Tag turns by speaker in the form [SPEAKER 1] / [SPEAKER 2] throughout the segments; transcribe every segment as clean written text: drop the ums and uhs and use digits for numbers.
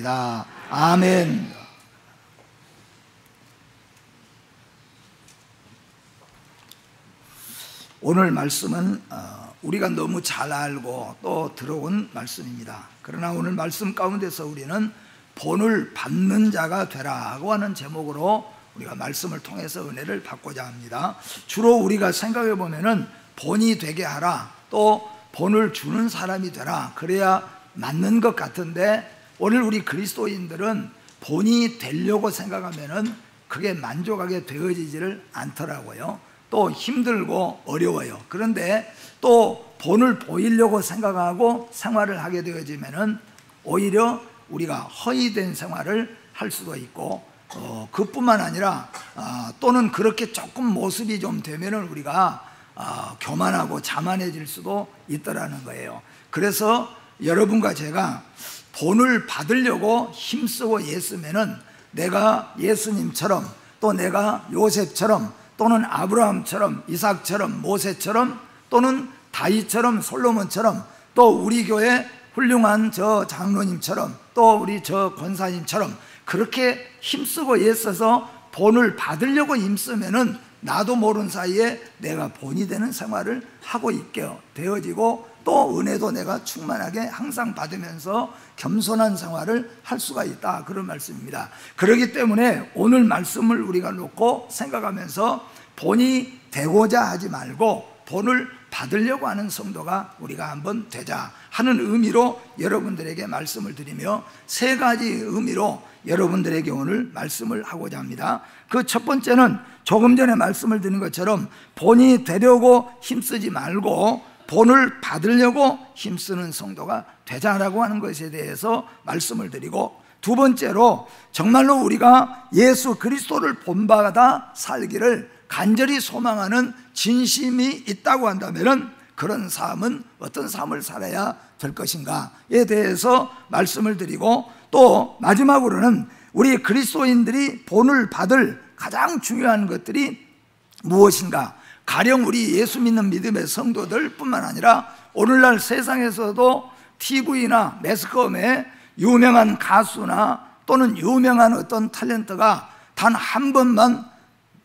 [SPEAKER 1] 축복합니다. 아멘. 오늘 말씀은 우리가 너무 잘 알고 또 들어온 말씀입니다. 그러나 오늘 말씀 가운데서 우리는 본을 받는 자가 되라고 하는 제목으로 우리가 말씀을 통해서 은혜를 받고자 합니다. 주로 우리가 생각해 보면은 본이 되게 하라, 또 본을 주는 사람이 되라, 그래야 맞는 것 같은데 오늘 우리 그리스도인들은 본이 되려고 생각하면은 그게 만족하게 되어지지를 않더라고요. 또 힘들고 어려워요. 그런데 또 본을 보이려고 생각하고 생활을 하게 되어지면은 오히려 우리가 허위된 생활을 할 수도 있고, 그뿐만 아니라 또는 그렇게 조금 모습이 좀 되면은 우리가 교만하고 자만해질 수도 있더라는 거예요. 그래서 여러분과 제가 본을 받으려고 힘쓰고 애쓰면은 내가 예수님처럼, 또 내가 요셉처럼, 또는 아브라함처럼, 이삭처럼, 모세처럼, 또는 다윗처럼, 솔로몬처럼, 또 우리 교회 훌륭한 저 장로님처럼, 또 우리 저 권사님처럼 그렇게 힘쓰고 애써서 본을 받으려고 힘쓰면은 나도 모르는 사이에 내가 본이 되는 생활을 하고 있게 되어지고, 또 은혜도 내가 충만하게 항상 받으면서 겸손한 생활을 할 수가 있다, 그런 말씀입니다. 그렇기 때문에 오늘 말씀을 우리가 놓고 생각하면서 본이 되고자 하지 말고 본을 받으려고 하는 성도가 우리가 한번 되자 하는 의미로 여러분들에게 말씀을 드리며, 세 가지 의미로 여러분들에게 오늘 말씀을 하고자 합니다. 그 첫 번째는 조금 전에 말씀을 드린 것처럼 본이 되려고 힘쓰지 말고 본을 받으려고 힘쓰는 성도가 되자라고 하는 것에 대해서 말씀을 드리고, 두 번째로 정말로 우리가 예수 그리스도를 본받아 살기를 간절히 소망하는 진심이 있다고 한다면 그런 삶은 어떤 삶을 살아야 될 것인가에 대해서 말씀을 드리고, 또 마지막으로는 우리 그리스도인들이 본을 받을 가장 중요한 것들이 무엇인가, 가령 우리 예수 믿는 믿음의 성도들 뿐만 아니라 오늘날 세상에서도 TV나 매스컴에 유명한 가수나 또는 유명한 어떤 탤런트가 단 한 번만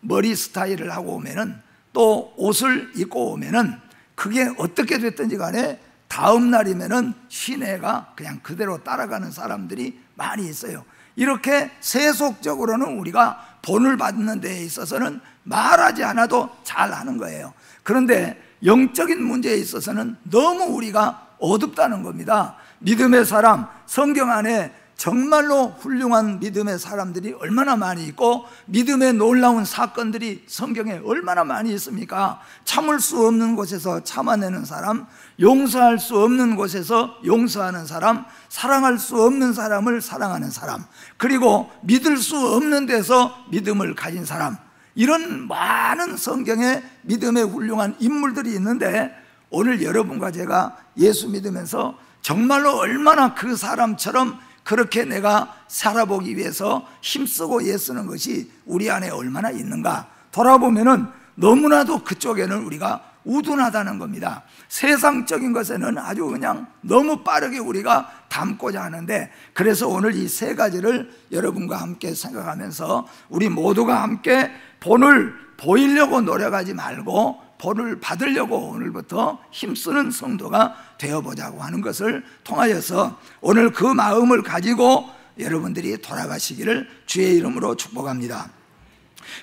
[SPEAKER 1] 머리 스타일을 하고 오면은, 또 옷을 입고 오면은 그게 어떻게 됐든지 간에 다음 날이면은 시내가 그냥 그대로 따라가는 사람들이 많이 있어요. 이렇게 세속적으로는 우리가 본을 받는 데에 있어서는 말하지 않아도 잘 하는 거예요. 그런데 영적인 문제에 있어서는 너무 우리가 어둡다는 겁니다. 믿음의 사람, 성경 안에 정말로 훌륭한 믿음의 사람들이 얼마나 많이 있고, 믿음의 놀라운 사건들이 성경에 얼마나 많이 있습니까? 참을 수 없는 곳에서 참아내는 사람, 용서할 수 없는 곳에서 용서하는 사람, 사랑할 수 없는 사람을 사랑하는 사람, 그리고 믿을 수 없는 데서 믿음을 가진 사람, 이런 많은 성경에 믿음의 훌륭한 인물들이 있는데, 오늘 여러분과 제가 예수 믿으면서 정말로 얼마나 그 사람처럼 그렇게 내가 살아보기 위해서 힘쓰고 애쓰는 것이 우리 안에 얼마나 있는가 돌아보면은 너무나도 그쪽에는 우리가 우둔하다는 겁니다. 세상적인 것에는 아주 그냥 너무 빠르게 우리가 담고자 하는데, 그래서 오늘 이 세 가지를 여러분과 함께 생각하면서 우리 모두가 함께 본을 보이려고 노력하지 말고 본을 받으려고 오늘부터 힘쓰는 성도가 되어보자고 하는 것을 통하여서 오늘 그 마음을 가지고 여러분들이 돌아가시기를 주의 이름으로 축복합니다.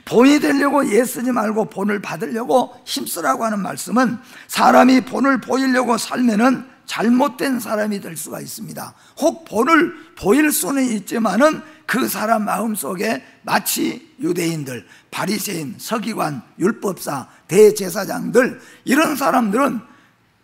[SPEAKER 1] 본이 되려고 애쓰지 말고 본을 받으려고 힘쓰라고 하는 말씀은, 사람이 본을 보이려고 살면은 잘못된 사람이 될 수가 있습니다. 혹 본을 보일 수는 있지만은 그 사람 마음속에 마치 유대인들, 바리새인, 서기관, 율법사, 대제사장들, 이런 사람들은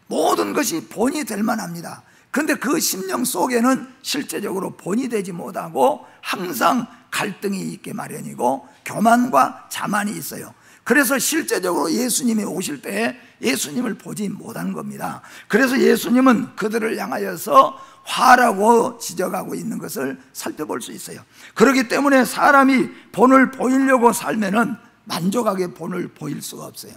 [SPEAKER 1] 모든 것이 본이 될 만합니다. 그런데 그 심령 속에는 실제적으로 본이 되지 못하고 항상 갈등이 있게 마련이고 교만과 자만이 있어요. 그래서 실제적으로 예수님이 오실 때에 예수님을 보지 못한 겁니다. 그래서 예수님은 그들을 향하여서 화라고 지적하고 있는 것을 살펴볼 수 있어요. 그렇기 때문에 사람이 본을 보이려고 살면은 만족하게 본을 보일 수가 없어요.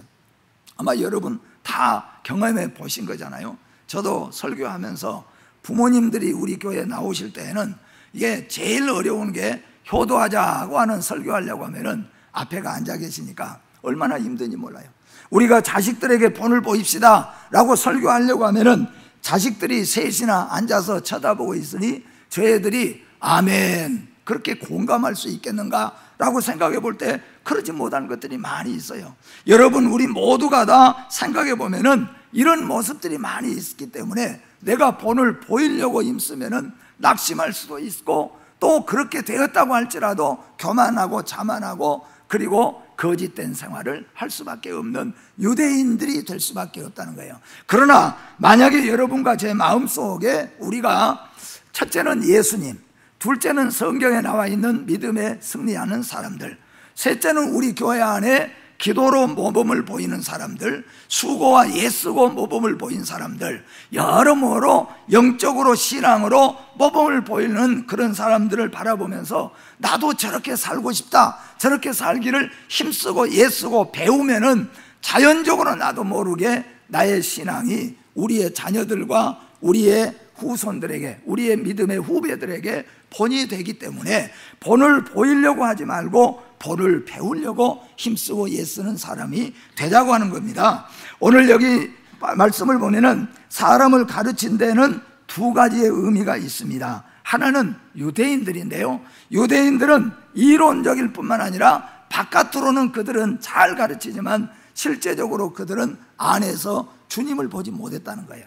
[SPEAKER 1] 아마 여러분 다 경험해 보신 거잖아요. 저도 설교하면서 부모님들이 우리 교회에 나오실 때에는 이게 제일 어려운 게 효도하자고 하는 설교하려고 하면은 앞에가 앉아 계시니까 얼마나 힘든지 몰라요. 우리가 자식들에게 본을 보입시다 라고 설교하려고 하면은 자식들이 셋이나 앉아서 쳐다보고 있으니 저희들이 아멘 그렇게 공감할 수 있겠는가 라고 생각해 볼 때 그러지 못한 것들이 많이 있어요. 여러분, 우리 모두가 다 생각해 보면은 이런 모습들이 많이 있기 때문에 내가 본을 보이려고 힘쓰면은 낙심할 수도 있고, 또 그렇게 되었다고 할지라도 교만하고 자만하고 그리고 거짓된 생활을 할 수밖에 없는 유대인들이 될 수밖에 없다는 거예요. 그러나 만약에 여러분과 제 마음속에 우리가 첫째는 예수님, 둘째는 성경에 나와 있는 믿음에 승리하는 사람들, 셋째는 우리 교회 안에 기도로 모범을 보이는 사람들, 수고와 예쓰고 모범을 보인 사람들, 여러모로 영적으로 신앙으로 모범을 보이는 그런 사람들을 바라보면서 나도 저렇게 살고 싶다, 저렇게 살기를 힘쓰고 예쓰고 배우면은 자연적으로 나도 모르게 나의 신앙이 우리의 자녀들과 우리의 후손들에게, 우리의 믿음의 후배들에게 본이 되기 때문에 본을 보이려고 하지 말고 본을 배우려고 힘쓰고 애쓰는 사람이 되자고 하는 겁니다. 오늘 여기 말씀을 보면은 사람을 가르친 데는 두 가지의 의미가 있습니다. 하나는 유대인들인데요, 유대인들은 이론적일 뿐만 아니라 바깥으로는 그들은 잘 가르치지만 실제적으로 그들은 안에서 주님을 보지 못했다는 거예요.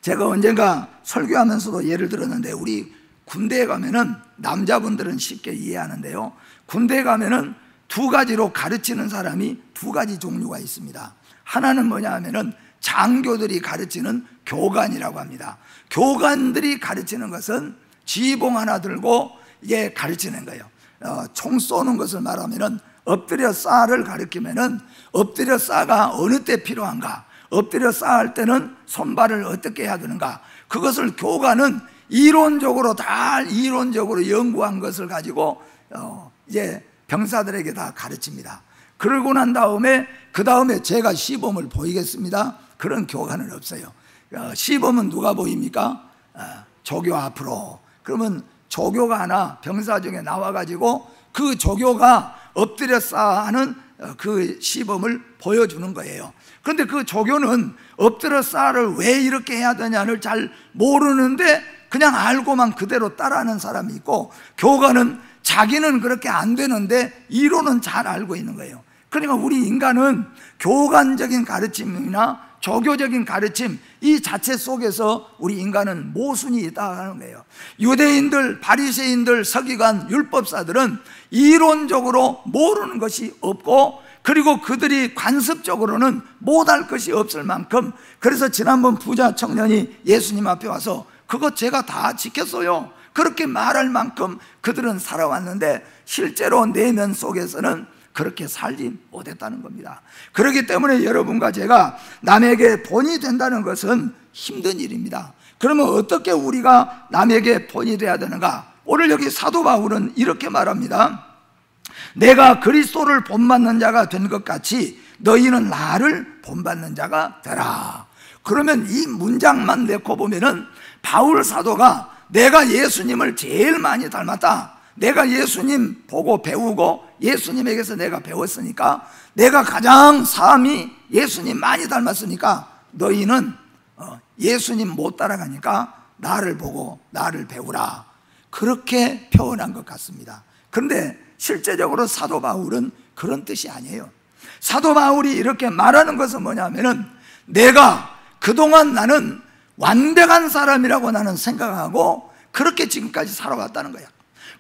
[SPEAKER 1] 제가 언젠가 설교하면서도 예를 들었는데, 우리 군대에 가면은 남자분들은 쉽게 이해하는데요, 군대에 가면은 두 가지로 가르치는 사람이 두 가지 종류가 있습니다. 하나는 뭐냐 하면은 장교들이 가르치는 교관이라고 합니다. 교관들이 가르치는 것은 지휘봉 하나 들고 이게 가르치는 거예요. 총 쏘는 것을 말하면은 엎드려 싸를 가르치면은 엎드려 싸가 어느 때 필요한가, 엎드려 싸할 때는 손발을 어떻게 해야 되는가, 그것을 교관은 이론적으로 다 이론적으로 연구한 것을 가지고 이제 병사들에게 다 가르칩니다. 그러고 난 다음에 그 다음에 제가 시범을 보이겠습니다. 그런 교관은 없어요. 시범은 누가 보입니까? 조교 앞으로. 그러면 조교가 하나 병사 중에 나와가지고 그 조교가 엎드려 싸하는 그 시범을 보여주는 거예요. 그런데 그 조교는 엎드려 싸를 왜 이렇게 해야 되냐를 잘 모르는데 그냥 알고만 그대로 따라하는 사람이 있고, 교관은 자기는 그렇게 안 되는데 이론은 잘 알고 있는 거예요. 그러니까 우리 인간은 교관적인 가르침이나 조교적인 가르침 이 자체 속에서 우리 인간은 모순이 있다는 거예요. 유대인들, 바리새인들, 서기관, 율법사들은 이론적으로 모르는 것이 없고, 그리고 그들이 관습적으로는 못할 것이 없을 만큼, 그래서 지난번 부자 청년이 예수님 앞에 와서 그거 제가 다 지켰어요 그렇게 말할 만큼 그들은 살아왔는데 실제로 내면 속에서는 그렇게 살지 못했다는 겁니다. 그렇기 때문에 여러분과 제가 남에게 본이 된다는 것은 힘든 일입니다. 그러면 어떻게 우리가 남에게 본이 돼야 되는가? 오늘 여기 사도 바울은 이렇게 말합니다. 내가 그리스도를 본받는 자가 된 것 같이 너희는 나를 본받는 자가 되라. 그러면 이 문장만 내고 보면은 바울 사도가 내가 예수님을 제일 많이 닮았다, 내가 예수님 보고 배우고 예수님에게서 내가 배웠으니까, 내가 가장 삶이 예수님 많이 닮았으니까 너희는 예수님 못 따라가니까 나를 보고 나를 배우라, 그렇게 표현한 것 같습니다. 그런데 실제적으로 사도 바울은 그런 뜻이 아니에요. 사도 바울이 이렇게 말하는 것은 뭐냐면은 내가 그동안 나는 완벽한 사람이라고 나는 생각하고 그렇게 지금까지 살아왔다는 거야.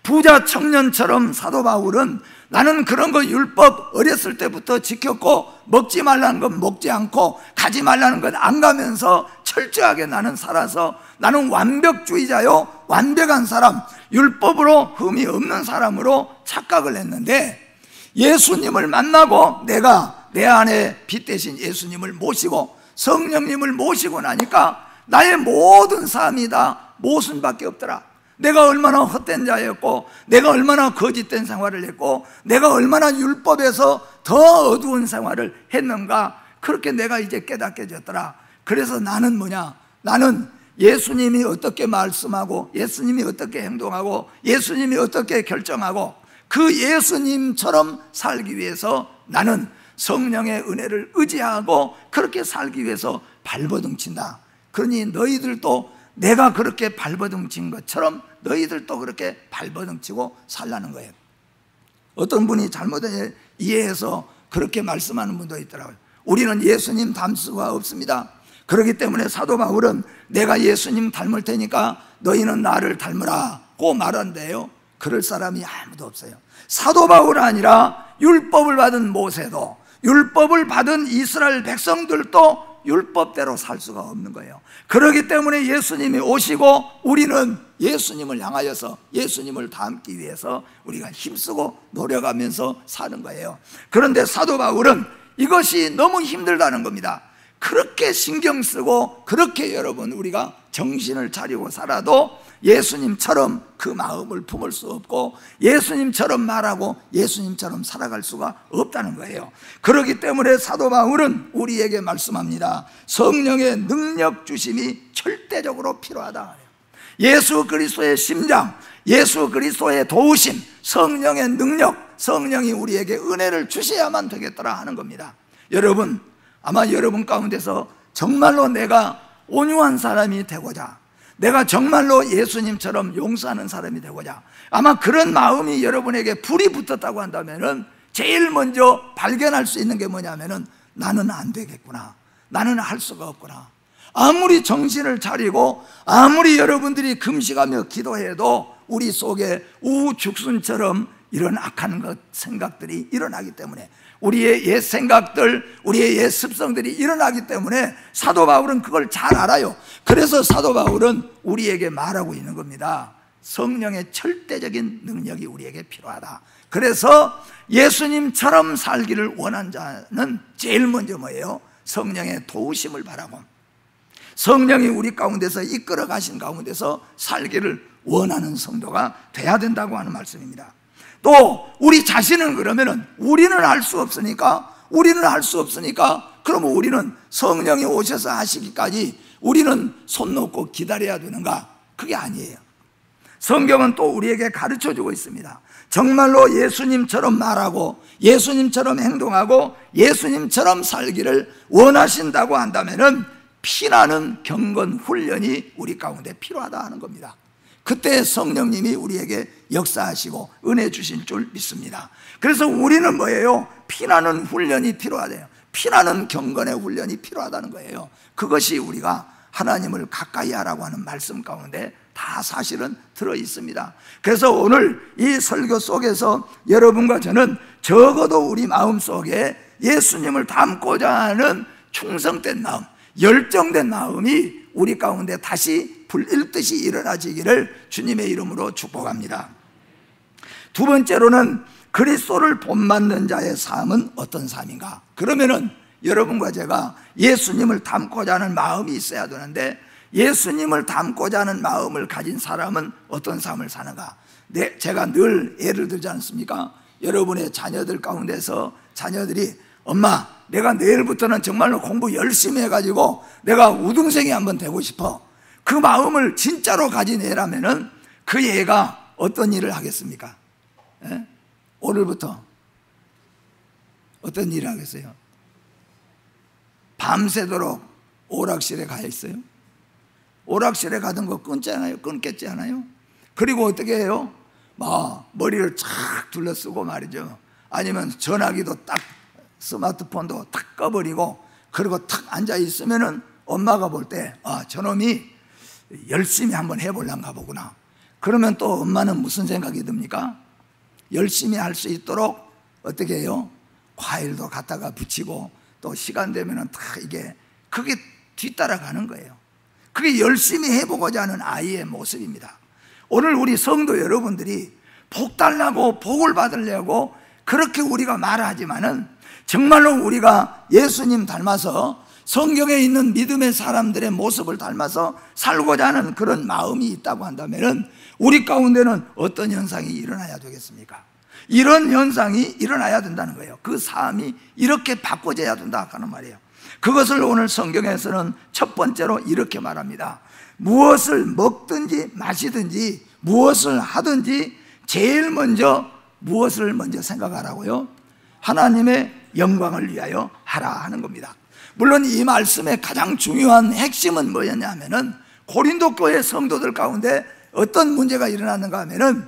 [SPEAKER 1] 부자 청년처럼 사도 바울은 나는 그런 거 율법 어렸을 때부터 지켰고, 먹지 말라는 건 먹지 않고 가지 말라는 건 안 가면서 철저하게 나는 살아서 나는 완벽주의자요, 완벽한 사람, 율법으로 흠이 없는 사람으로 착각을 했는데, 예수님을 만나고 내가 내 안에 빛 대신 예수님을 모시고 성령님을 모시고 나니까 나의 모든 삶이 다 모순밖에 없더라. 내가 얼마나 헛된 자였고, 내가 얼마나 거짓된 생활을 했고, 내가 얼마나 율법에서 더 어두운 생활을 했는가, 그렇게 내가 이제 깨닫게 되었더라. 그래서 나는 뭐냐, 나는 예수님이 어떻게 말씀하고 예수님이 어떻게 행동하고 예수님이 어떻게 결정하고 그 예수님처럼 살기 위해서 나는 성령의 은혜를 의지하고 그렇게 살기 위해서 발버둥친다. 그러니 너희들도 내가 그렇게 발버둥친 것처럼 너희들도 그렇게 발버둥치고 살라는 거예요. 어떤 분이 잘못 이해해서 그렇게 말씀하는 분도 있더라고요. 우리는 예수님 닮을 수가 없습니다. 그렇기 때문에 사도 바울은 내가 예수님 닮을 테니까 너희는 나를 닮으라고 말한대요. 그럴 사람이 아무도 없어요. 사도 바울 아니라 율법을 받은 모세도, 율법을 받은 이스라엘 백성들도 율법대로 살 수가 없는 거예요. 그렇기 때문에 예수님이 오시고 우리는 예수님을 향하여서 예수님을 닮기 위해서 우리가 힘쓰고 노력하면서 사는 거예요. 그런데 사도 바울은 이것이 너무 힘들다는 겁니다. 그렇게 신경 쓰고 그렇게 여러분 우리가 정신을 차리고 살아도 예수님처럼 그 마음을 품을 수 없고 예수님처럼 말하고 예수님처럼 살아갈 수가 없다는 거예요. 그렇기 때문에 사도 바울은 우리에게 말씀합니다. 성령의 능력 주심이 절대적으로 필요하다. 예수 그리스도의 심장, 예수 그리스도의 도우심, 성령의 능력, 성령이 우리에게 은혜를 주셔야만 되겠더라 하는 겁니다. 여러분, 아마 여러분 가운데서 정말로 내가 온유한 사람이 되고자, 내가 정말로 예수님처럼 용서하는 사람이 되고자, 아마 그런 마음이 여러분에게 불이 붙었다고 한다면 제일 먼저 발견할 수 있는 게 뭐냐면은 나는 안 되겠구나, 나는 할 수가 없구나. 아무리 정신을 차리고 아무리 여러분들이 금식하며 기도해도 우리 속에 우죽순처럼 이런 악한 생각들이 일어나기 때문에, 우리의 옛 생각들, 우리의 옛 습성들이 일어나기 때문에 사도 바울은 그걸 잘 알아요. 그래서 사도 바울은 우리에게 말하고 있는 겁니다. 성령의 절대적인 능력이 우리에게 필요하다. 그래서 예수님처럼 살기를 원한 자는 제일 먼저 뭐예요? 성령의 도우심을 바라고, 성령이 우리 가운데서 이끌어 가신 가운데서 살기를 원하는 성도가 돼야 된다고 하는 말씀입니다. 또 우리 자신은 그러면은 우리는 할 수 없으니까 그러면 우리는 성령이 오셔서 하시기까지 우리는 손 놓고 기다려야 되는가? 그게 아니에요. 성경은 또 우리에게 가르쳐주고 있습니다. 정말로 예수님처럼 말하고 예수님처럼 행동하고 예수님처럼 살기를 원하신다고 한다면은 피나는 경건 훈련이 우리 가운데 필요하다 하는 겁니다. 그때 성령님이 우리에게 역사하시고 은혜 주실 줄 믿습니다. 그래서 우리는 뭐예요? 피나는 훈련이 필요하대요. 피나는 경건의 훈련이 필요하다는 거예요. 그것이 우리가 하나님을 가까이 하라고 하는 말씀 가운데 다 사실은 들어 있습니다. 그래서 오늘 이 설교 속에서 여러분과 저는 적어도 우리 마음속에 예수님을 닮고자 하는 충성된 마음, 열정된 마음이 우리 가운데 다시 불일듯이 일어나지기를 주님의 이름으로 축복합니다. 두 번째로는 그리스도를 본받는 자의 삶은 어떤 삶인가? 그러면은 여러분과 제가 예수님을 닮고자 하는 마음이 있어야 되는데, 예수님을 닮고자 하는 마음을 가진 사람은 어떤 삶을 사는가? 제가 늘 예를 들지 않습니까? 여러분의 자녀들 가운데서 자녀들이 엄마, 내가 내일부터는 정말로 공부 열심히 해가지고 내가 우등생이 한번 되고 싶어. 그 마음을 진짜로 가진 애라면은 그 애가 어떤 일을 하겠습니까? 예? 오늘부터 어떤 일을 하겠어요? 밤새도록 오락실에 가 있어요? 오락실에 가던 거 끊겠지 않아요? 그리고 어떻게 해요? 머리를 착 둘러쓰고 말이죠. 아니면 전화기도 딱, 스마트폰도 탁 꺼버리고 그리고 탁 앉아 있으면은 엄마가 볼 때 저놈이 열심히 한번 해볼란가 보구나. 그러면 또 엄마는 무슨 생각이 듭니까? 열심히 할 수 있도록 어떻게 해요? 과일도 갖다가 붙이고 또 시간 되면은 다 그게 뒤따라가는 거예요. 그게 열심히 해보고자 하는 아이의 모습입니다. 오늘 우리 성도 여러분들이 복 달라고 복을 받으려고 그렇게 우리가 말하지만은 정말로 우리가 예수님 닮아서 성경에 있는 믿음의 사람들의 모습을 닮아서 살고자 하는 그런 마음이 있다고 한다면 우리 가운데는 어떤 현상이 일어나야 되겠습니까? 이런 현상이 일어나야 된다는 거예요. 그 삶이 이렇게 바꿔져야 된다 하는 말이에요. 그것을 오늘 성경에서는 첫 번째로 이렇게 말합니다. 무엇을 먹든지 마시든지 무엇을 하든지 제일 먼저 무엇을 먼저 생각하라고요? 하나님의 영광을 위하여 하라 하는 겁니다. 물론 이 말씀의 가장 중요한 핵심은 뭐였냐면은 고린도 교회 성도들 가운데 어떤 문제가 일어났는가 하면은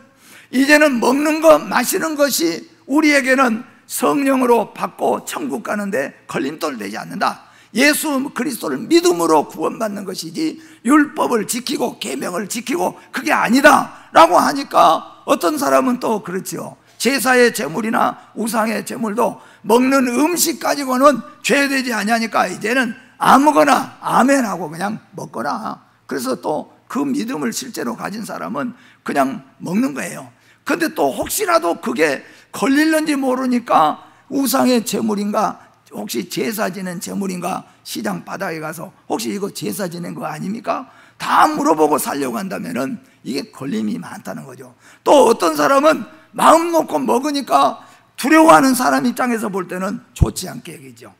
[SPEAKER 1] 이제는 먹는 것 마시는 것이 우리에게는 성령으로 받고 천국 가는데 걸림돌 되지 않는다. 예수 그리스도를 믿음으로 구원받는 것이지 율법을 지키고 계명을 지키고 그게 아니다 라고 하니까 어떤 사람은 또 그렇지요. 제사의 제물이나 우상의 제물도 먹는 음식 가지고는 죄되지 아니하니까 이제는 아무거나 아멘하고 그냥 먹거나, 그래서 또 그 믿음을 실제로 가진 사람은 그냥 먹는 거예요. 근데 또 혹시라도 그게 걸릴는지 모르니까 우상의 제물인가 혹시 제사 지낸 제물인가 시장 바닥에 가서 혹시 이거 제사 지낸 거 아닙니까? 다 물어보고 살려고 한다면은 이게 걸림이 많다는 거죠. 또 어떤 사람은 마음 놓고 먹으니까 두려워하는 사람 입장에서 볼 때는 좋지 않게 여기죠.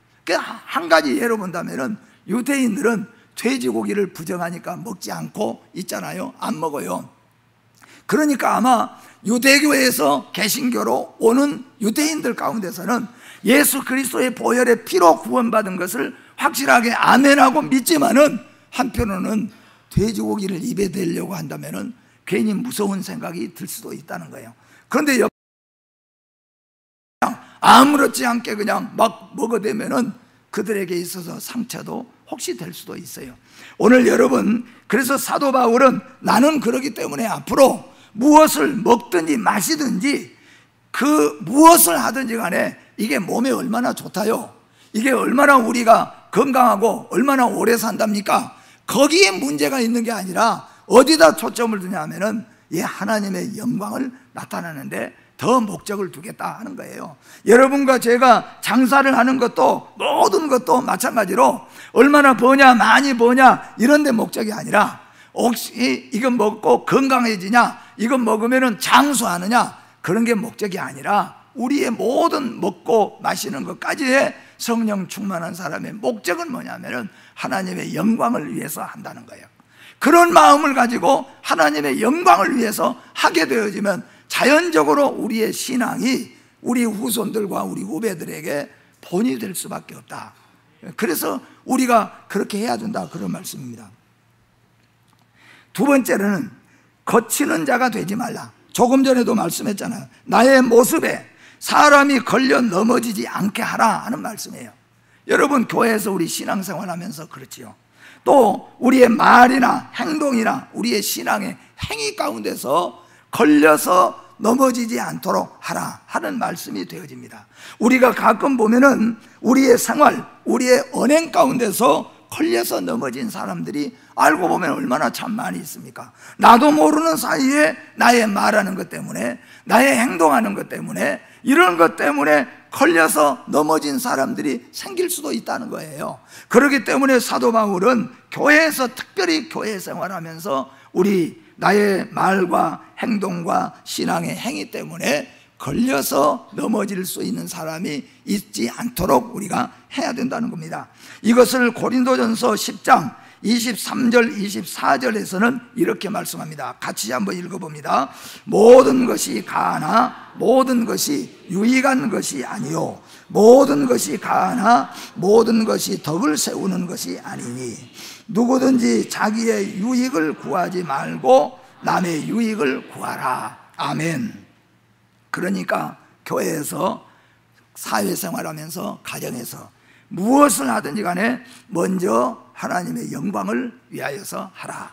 [SPEAKER 1] 한 가지 예로 본다면은 유대인들은 돼지고기를 부정하니까 먹지 않고 있잖아요. 안 먹어요. 그러니까 아마 유대교에서 개신교로 오는 유대인들 가운데서는 예수 그리스도의 보혈의 피로 구원받은 것을 확실하게 아멘하고 믿지만은 한편으로는 돼지고기를 입에 대려고 한다면은 괜히 무서운 생각이 들 수도 있다는 거예요. 그런데 아무렇지 않게 그냥 막 먹어대면은 그들에게 있어서 상처도 혹시 될 수도 있어요. 오늘 여러분, 그래서 사도 바울은 나는 그러기 때문에 앞으로 무엇을 먹든지 마시든지 그 무엇을 하든지 간에 이게 몸에 얼마나 좋다요, 이게 얼마나 우리가 건강하고 얼마나 오래 산답니까? 거기에 문제가 있는 게 아니라 어디다 초점을 두냐 하면은 이 하나님의 영광을 나타내는데 더 목적을 두겠다 하는 거예요. 여러분과 제가 장사를 하는 것도 모든 것도 마찬가지로 얼마나 버냐 많이 버냐 이런 데 목적이 아니라 혹시 이거 먹고 건강해지냐, 이거 먹으면 장수하느냐 그런 게 목적이 아니라 우리의 모든 먹고 마시는 것까지의 성령 충만한 사람의 목적은 뭐냐면은 하나님의 영광을 위해서 한다는 거예요. 그런 마음을 가지고 하나님의 영광을 위해서 하게 되어지면 자연적으로 우리의 신앙이 우리 후손들과 우리 후배들에게 본이 될 수밖에 없다. 그래서 우리가 그렇게 해야 된다 그런 말씀입니다. 두 번째로는 거치는 자가 되지 말라. 조금 전에도 말씀했잖아요. 나의 모습에 사람이 걸려 넘어지지 않게 하라 하는 말씀이에요. 여러분 교회에서 우리 신앙생활 하면서 그렇지요. 또 우리의 말이나 행동이나 우리의 신앙의 행위 가운데서 걸려서 넘어지지 않도록 하라 하는 말씀이 되어집니다. 우리가 가끔 보면은 우리의 생활, 우리의 언행 가운데서 걸려서 넘어진 사람들이 알고 보면 얼마나 참 많이 있습니까? 나도 모르는 사이에 나의 말하는 것 때문에, 나의 행동하는 것 때문에, 이런 것 때문에 걸려서 넘어진 사람들이 생길 수도 있다는 거예요. 그렇기 때문에 사도 바울은 교회에서 특별히 교회 생활하면서 우리 나의 말과 행동과 신앙의 행위 때문에 걸려서 넘어질 수 있는 사람이 있지 않도록 우리가 해야 된다는 겁니다. 이것을 고린도전서 10장 23절 24절에서는 이렇게 말씀합니다. 같이 한번 읽어봅니다. 모든 것이 가하나 모든 것이 유익한 것이 아니요 모든 것이 가하나 모든 것이 덕을 세우는 것이 아니니 누구든지 자기의 유익을 구하지 말고 남의 유익을 구하라. 아멘. 그러니까 교회에서 사회생활하면서 가정에서 무엇을 하든지 간에 먼저 하나님의 영광을 위하여서 하라.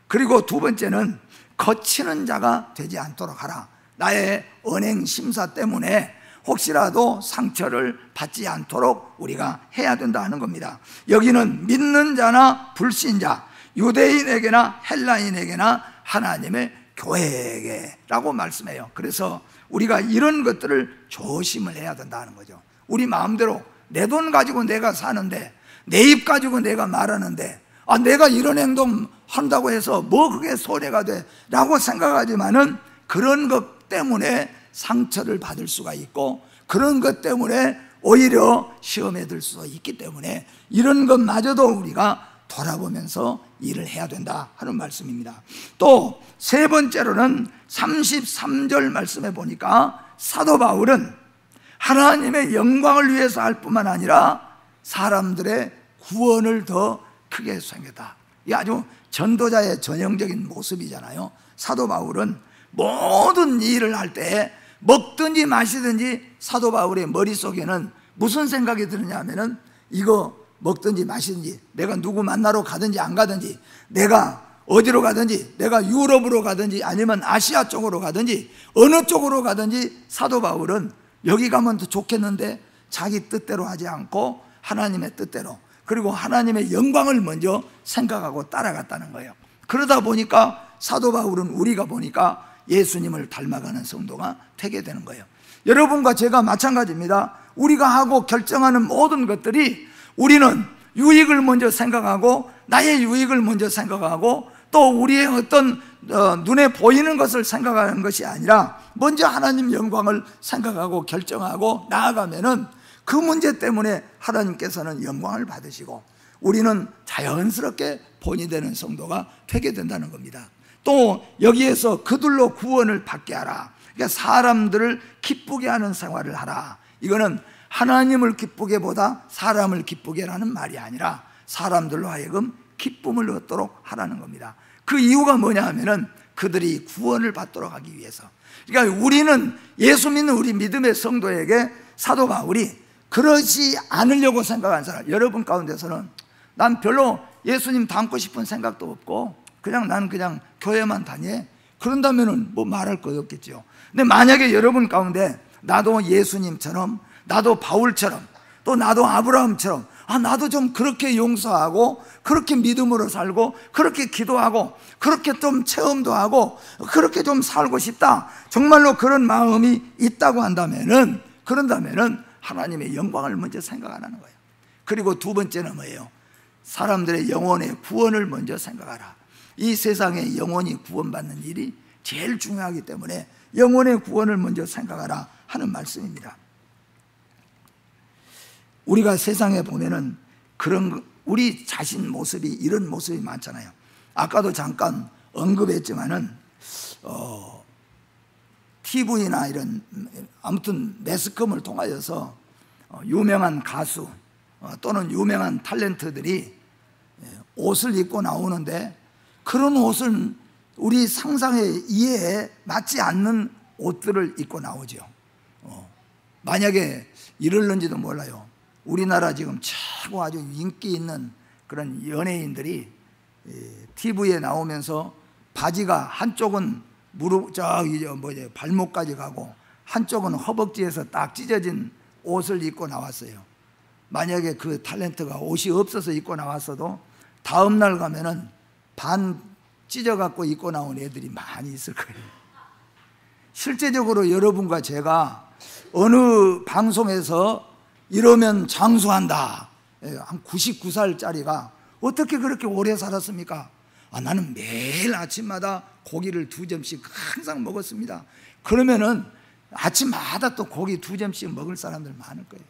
[SPEAKER 1] 그리고 두 번째는 거치는 자가 되지 않도록 하라. 나의 언행 심사 때문에 혹시라도 상처를 받지 않도록 우리가 해야 된다 하는 겁니다. 여기는 믿는 자나 불신자, 유대인에게나 헬라인에게나 하나님의 교회에게라고 말씀해요. 그래서 우리가 이런 것들을 조심을 해야 된다는 거죠. 우리 마음대로 내 돈 가지고 내가 사는데, 내 입 가지고 내가 말하는데, 내가 이런 행동 한다고 해서 뭐 그게 손해가 돼 라고 생각하지만은 그런 것 때문에 상처를 받을 수가 있고 그런 것 때문에 오히려 시험에 들 수도 있기 때문에 이런 것마저도 우리가 돌아보면서 일을 해야 된다 하는 말씀입니다. 또 세 번째로는 33절 말씀에 보니까 사도 바울은 하나님의 영광을 위해서 할 뿐만 아니라 사람들의 구원을 더 크게 생겼다. 이게 아주 전도자의 전형적인 모습이잖아요. 사도 바울은 모든 일을 할 때 먹든지 마시든지 사도 바울의 머릿속에는 무슨 생각이 드느냐 하면은 이거 먹든지 마시든지, 내가 누구 만나러 가든지 안 가든지, 내가 어디로 가든지, 내가 유럽으로 가든지 아니면 아시아 쪽으로 가든지 어느 쪽으로 가든지 사도 바울은 여기 가면 더 좋겠는데 자기 뜻대로 하지 않고 하나님의 뜻대로, 그리고 하나님의 영광을 먼저 생각하고 따라갔다는 거예요. 그러다 보니까 사도 바울은 우리가 보니까 예수님을 닮아가는 성도가 되게 되는 거예요. 여러분과 제가 마찬가지입니다. 우리가 하고 결정하는 모든 것들이 우리는 유익을 먼저 생각하고 나의 유익을 먼저 생각하고 또 우리의 어떤 눈에 보이는 것을 생각하는 것이 아니라 먼저 하나님 영광을 생각하고 결정하고 나아가면은 그 문제 때문에 하나님께서는 영광을 받으시고 우리는 자연스럽게 본이 되는 성도가 되게 된다는 겁니다. 또 여기에서 그들로 구원을 받게 하라. 그러니까 사람들을 기쁘게 하는 생활을 하라. 이거는 하나님을 기쁘게 보다 사람을 기쁘게 하는 말이 아니라 사람들로 하여금 기쁨을 얻도록 하라는 겁니다. 그 이유가 뭐냐 하면은 그들이 구원을 받도록 하기 위해서. 그러니까 우리는 예수 믿는 우리 믿음의 성도에게 사도 바울이 그러지 않으려고 생각한 사람, 여러분 가운데서는 난 별로 예수님 닮고 싶은 생각도 없고 난 그냥 교회만 다녀, 그런다면은 뭐 말할 거 없겠죠. 근데 만약에 여러분 가운데 나도 예수님처럼, 나도 바울처럼, 또 나도 아브라함처럼 나도 좀 그렇게 용서하고 그렇게 믿음으로 살고 그렇게 기도하고 그렇게 좀 체험도 하고 그렇게 좀 살고 싶다, 정말로 그런 마음이 있다고 한다면은, 그런다면은 하나님의 영광을 먼저 생각하라는 거예요. 그리고 두 번째는 뭐예요? 사람들의 영혼의 구원을 먼저 생각하라. 이 세상에 영혼이 구원받는 일이 제일 중요하기 때문에 영혼의 구원을 먼저 생각하라 하는 말씀입니다. 우리가 세상에 보면은 그런 우리 자신 모습이 이런 모습이 많잖아요. 아까도 잠깐 언급했지만은 TV나 이런 아무튼 매스컴을 통하여서 유명한 가수 또는 유명한 탤런트들이 옷을 입고 나오는데 그런 옷은 우리 상상의 이해에 맞지 않는 옷들을 입고 나오죠. 만약에 이럴는지도 몰라요. 우리나라 지금 최고 아주 인기 있는 그런 연예인들이 TV에 나오면서 바지가 한쪽은 무릎 발목까지 가고 한쪽은 허벅지에서 딱 찢어진 옷을 입고 나왔어요. 만약에 그 탤런트가 옷이 없어서 입고 나왔어도 다음 날 가면은 반 찢어갖고 입고 나온 애들이 많이 있을 거예요. 실제적으로 여러분과 제가 어느 방송에서 이러면 장수한다, 한 99살짜리가 어떻게 그렇게 오래 살았습니까? 나는 매일 아침마다 고기를 2점씩 항상 먹었습니다. 그러면은 아침마다 또 고기 2점씩 먹을 사람들 많을 거예요.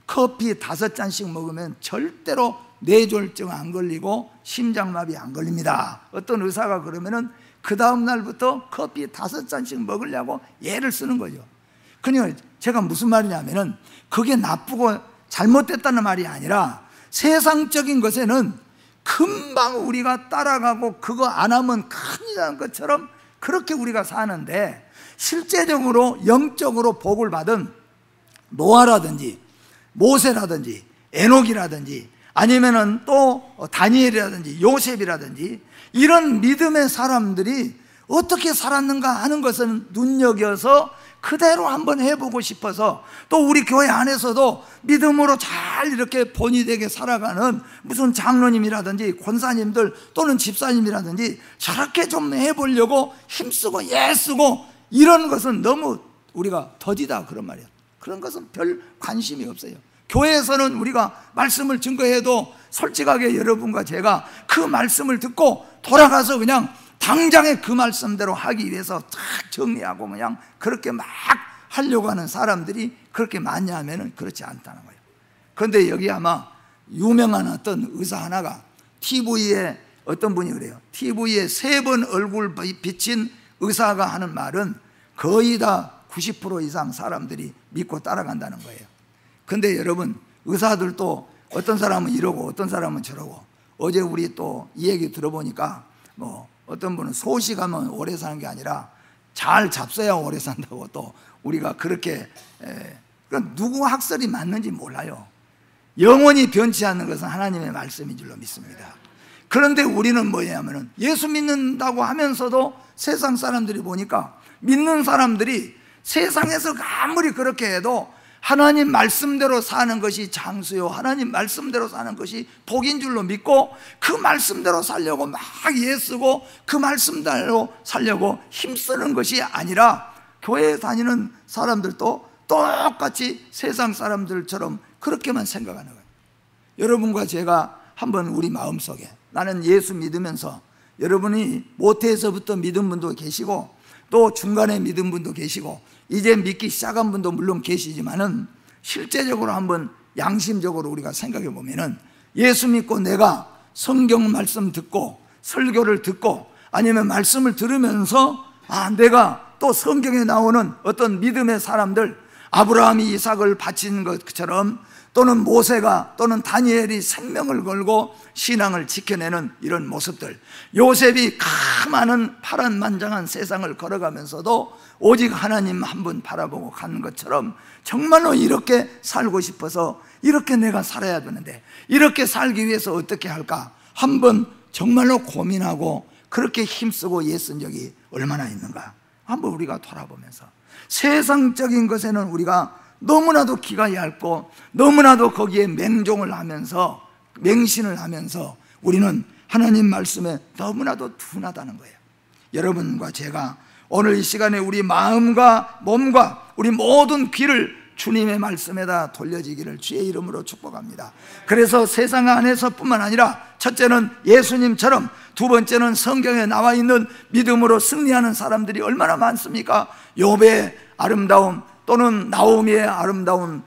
[SPEAKER 1] 커피 5잔씩 먹으면 절대로 뇌졸중 안 걸리고 심장마비 안 걸립니다. 어떤 의사가 그러면은 그 다음 날부터 커피 5잔씩 먹으려고 애를 쓰는 거죠. 그러니까 제가 무슨 말이냐면은 그게 나쁘고 잘못됐다는 말이 아니라 세상적인 것에는 금방 우리가 따라가고 그거 안 하면 큰일이라는 것처럼 그렇게 우리가 사는데, 실제적으로 영적으로 복을 받은 노아라든지 모세라든지 에녹이라든지 아니면은 또 다니엘이라든지 요셉이라든지 이런 믿음의 사람들이 어떻게 살았는가 하는 것은 눈여겨서 그대로 한번 해보고 싶어서, 또 우리 교회 안에서도 믿음으로 잘 이렇게 본이 되게 살아가는 무슨 장로님이라든지 권사님들 또는 집사님이라든지 저렇게 좀 해보려고 힘쓰고 애쓰고 이런 것은 너무 우리가 더디다 그런 말이에요. 그런 것은 별 관심이 없어요. 교회에서는 우리가 말씀을 증거해도 솔직하게 여러분과 제가 그 말씀을 듣고 돌아가서 그냥 당장에 그 말씀대로 하기 위해서 딱 정리하고 그냥 그렇게 막 하려고 하는 사람들이 그렇게 많냐 하면은 그렇지 않다는 거예요. 그런데 여기 아마 유명한 어떤 의사 하나가 TV에 어떤 분이 그래요. TV에 3번 얼굴 비친 의사가 하는 말은 거의 다 90% 이상 사람들이 믿고 따라간다는 거예요. 근데 여러분, 의사들도 어떤 사람은 이러고 어떤 사람은 저러고, 어제 우리 또 이 얘기 들어보니까 뭐 어떤 분은 소식하면 오래 사는 게 아니라 잘 잡숴야 오래 산다고, 또 우리가 그렇게 누구 학설이 맞는지 몰라요. 영원히 변치 않는 것은 하나님의 말씀인 줄로 믿습니다. 그런데 우리는 뭐냐면은 예수 믿는다고 하면서도 세상 사람들이 보니까 믿는 사람들이 세상에서 아무리 그렇게 해도 하나님 말씀대로 사는 것이 장수요, 하나님 말씀대로 사는 것이 복인 줄로 믿고 그 말씀대로 살려고 막 애쓰고 그 말씀대로 살려고 힘쓰는 것이 아니라, 교회에 다니는 사람들도 똑같이 세상 사람들처럼 그렇게만 생각하는 거예요. 여러분과 제가 한번 우리 마음속에, 나는 예수 믿으면서, 여러분이 모태에서부터 믿은 분도 계시고 또 중간에 믿은 분도 계시고 이제 믿기 시작한 분도 물론 계시지만은, 실제적으로 한번 양심적으로 우리가 생각해 보면은, 예수 믿고 내가 성경 말씀 듣고 설교를 듣고 아니면 말씀을 들으면서 내가 또 성경에 나오는 어떤 믿음의 사람들, 아브라함이 이삭을 바친 것처럼, 또는 모세가 또는 다니엘이 생명을 걸고 신앙을 지켜내는 이런 모습들, 요셉이 많은 파란만장한 세상을 걸어가면서도 오직 하나님 한 분 바라보고 가는 것처럼, 정말로 이렇게 살고 싶어서 이렇게 내가 살아야 되는데 이렇게 살기 위해서 어떻게 할까 한번 정말로 고민하고 그렇게 힘쓰고 애쓴 적이 얼마나 있는가 한번 우리가 돌아보면서, 세상적인 것에는 우리가 너무나도 기가 얇고 너무나도 거기에 맹종을 하면서, 맹신을 하면서 우리는 하나님 말씀에 너무나도 둔하다는 거예요. 여러분과 제가 오늘 이 시간에 우리 마음과 몸과 우리 모든 귀를 주님의 말씀에다 돌려지기를 주의 이름으로 축복합니다. 그래서 세상 안에서뿐만 아니라, 첫째는 예수님처럼, 두 번째는 성경에 나와 있는 믿음으로 승리하는 사람들이 얼마나 많습니까? 욥의 아름다움, 또는 나오미의 아름다운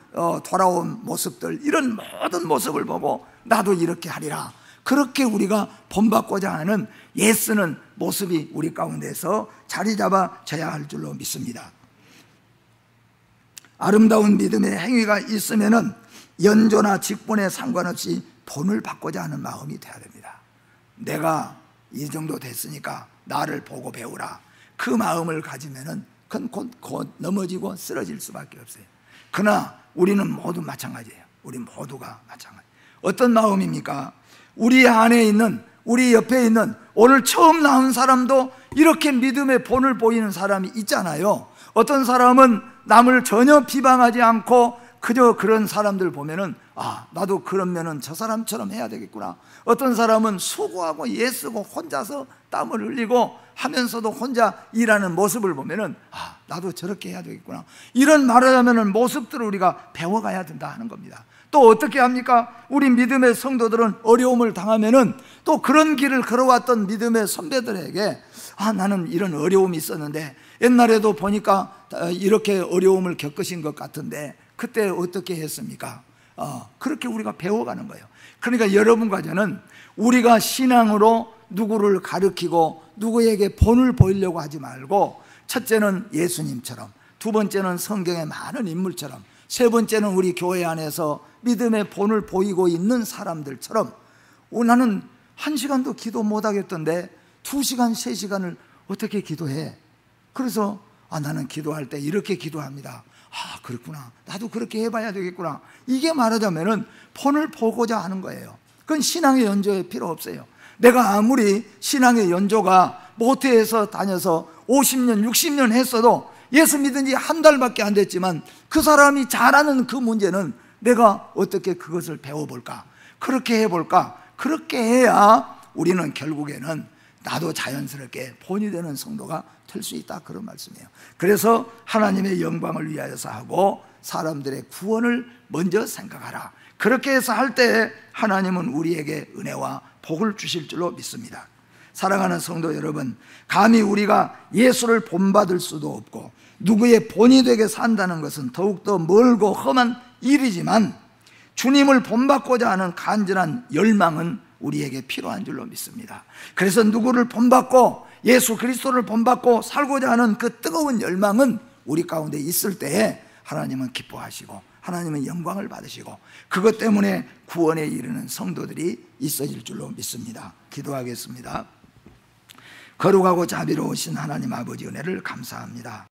[SPEAKER 1] 돌아온 모습들, 이런 모든 모습을 보고 나도 이렇게 하리라, 그렇게 우리가 본받고자 하는 애쓰는 모습이 우리 가운데서 자리 잡아져야 할 줄로 믿습니다. 아름다운 믿음의 행위가 있으면은 연조나 직분에 상관없이 본을 받고자 하는 마음이 돼야 됩니다. 내가 이 정도 됐으니까 나를 보고 배우라, 그 마음을 가지면은 그건 곧 넘어지고 쓰러질 수밖에 없어요. 그러나 우리는 모두 마찬가지예요. 우리 모두가 마찬가지. 어떤 마음입니까? 우리 안에 있는, 우리 옆에 있는, 오늘 처음 나온 사람도 이렇게 믿음의 본을 보이는 사람이 있잖아요. 어떤 사람은 남을 전혀 비방하지 않고 그저 그런 사람들 보면은 나도 그러면은 저 사람처럼 해야 되겠구나. 어떤 사람은 수고하고 애쓰고 혼자서 땀을 흘리고 하면서도 혼자 일하는 모습을 보면은 나도 저렇게 해야 되겠구나. 이런 말하자면은 모습들을 우리가 배워가야 된다 하는 겁니다. 또 어떻게 합니까? 우리 믿음의 성도들은 어려움을 당하면은 또 그런 길을 걸어왔던 믿음의 선배들에게 나는 이런 어려움이 있었는데 옛날에도 보니까 이렇게 어려움을 겪으신 것 같은데 그때 어떻게 했습니까? 그렇게 우리가 배워가는 거예요. 그러니까 여러분과 저는 우리가 신앙으로 누구를 가르치고 누구에게 본을 보이려고 하지 말고, 첫째는 예수님처럼, 두 번째는 성경의 많은 인물처럼, 세 번째는 우리 교회 안에서 믿음의 본을 보이고 있는 사람들처럼, 나는 1시간도 기도 못하겠던데 2시간, 3시간을 어떻게 기도해? 그래서 나는 기도할 때 이렇게 기도합니다. 그렇구나, 나도 그렇게 해봐야 되겠구나. 이게 말하자면은 본을 보고자 하는 거예요. 그건 신앙의 연조에 필요 없어요. 내가 아무리 신앙의 연조가 모태에서 다녀서 50년, 60년 했어도 예수 믿은 지 한 달밖에 안 됐지만 그 사람이 잘하는 그 문제는 내가 어떻게 그것을 배워볼까? 그렇게 해볼까? 그렇게 해야 우리는 결국에는 나도 자연스럽게 본이 되는 성도가 될 수 있다, 그런 말씀이에요. 그래서 하나님의 영광을 위하여서 하고 사람들의 구원을 먼저 생각하라. 그렇게 해서 할 때 하나님은 우리에게 은혜와 복을 주실 줄로 믿습니다. 사랑하는 성도 여러분, 감히 우리가 예수를 본받을 수도 없고 누구의 본이 되게 산다는 것은 더욱더 멀고 험한 일이지만 주님을 본받고자 하는 간절한 열망은 우리에게 필요한 줄로 믿습니다. 그래서 누구를 본받고 예수 그리스도를 본받고 살고자 하는 그 뜨거운 열망은 우리 가운데 있을 때에 하나님은 기뻐하시고 하나님은 영광을 받으시고 그것 때문에 구원에 이르는 성도들이 있어질 줄로 믿습니다. 기도하겠습니다. 거룩하고 자비로우신 하나님 아버지 은혜를 감사합니다.